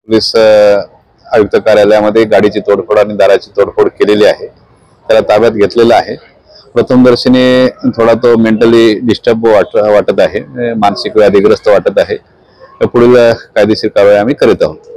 Police आयुक्त कार्यालयामध्ये गाडीची तोडफोड आणि दाराची तोडफोड केलेली आहे। त्याला ताब्यात घेतलेला आहे। प्रथमदर्शनी थोडा तो मेंटली डिस्टर्ब वाटत आहे, मानसिक व्याधीग्रस्त वाटत आहे। पुढील कायदेशीर कारवाई आम्ही करीत आहोत।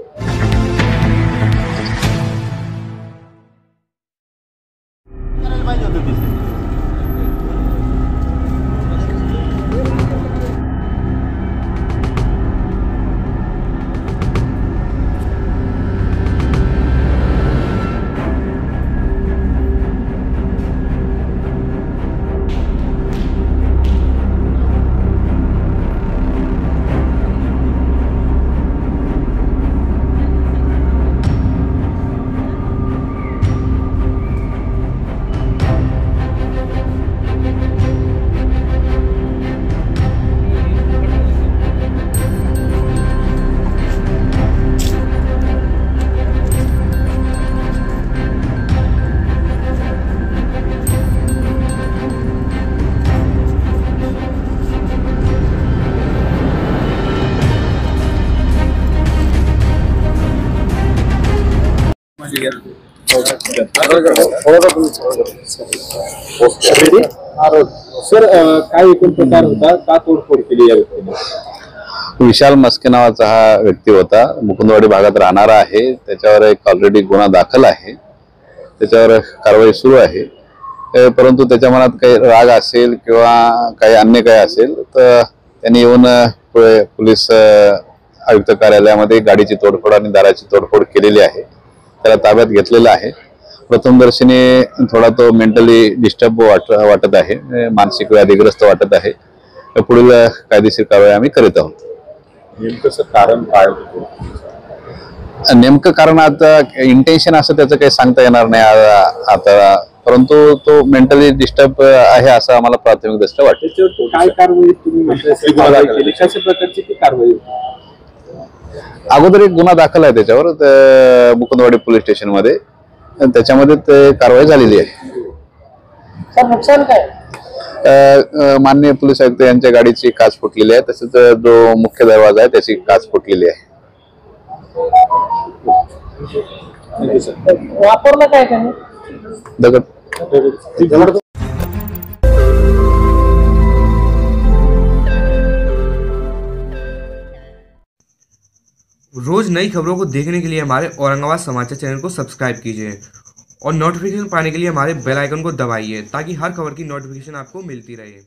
सर काय एकूण प्रकार होता, का तोडफोड केली या व्यक्तीने? विशाल मस्के नावाचा हा व्यक्ती होता, मुकुंदवाडी भागात राहणारा आहे। त्याच्यावर एक ऑलरेडी गुन्हा दाखल आहे, त्याच्यावर कारवाई सुरू आहे। परंतु त्याच्या मनात काही राग असेल किंवा काही अन्य काही असेल तर त्यांनी येऊन पोलीस आयुक्त कार्यालयामध्ये गाडीची तोडफोड आणि दाराची तोडफोड केलेली आहे। त्याला ताब्यात घेतलेला आहे। प्रथमदर्शनी थोडा तो मेंटली डिस्टर्ब वाटत आहे, मानसिक व्याधीग्रस्त वाटत आहे। पुढील कायदेशीर कारवाई आम्ही करीत आहोत। नेमकं कारण काय होतं? नेमकं कारण आता इंटेन्शन असं त्याचं काही सांगता येणार नाही आता, परंतु तो मेंटली डिस्टर्ब आहे असं आम्हाला प्राथमिक दृष्ट्या वाटतं। काय कारवाई तुम्ही कशा प्रकारची ती कारवाई? अगोदर एक गुन्हा दाखल आहे त्याच्यावर मुकुंदवाडी पोलीस स्टेशन मध्ये, त्याच्यामध्ये ते कारवाई झालेली आहे। सर नुकसान काय? माननीय पोलीस आयुक्त यांच्या गाडीची काच फुटलेली आहे, तसेच जो मुख्य दरवाजा आहे त्याची काच फुटलेली आहे। वापरलं काय त्याने? दगड। रोज नई खबरों को देखने के लिए हमारे औरंगाबाद समाचार चैनल को सब्सक्राइब कीजिए और नोटिफिकेशन पाने के लिए हमारे बेल आइकन को दबाइए ताकि हर खबर की नोटिफिकेशन आपको मिलती रहे।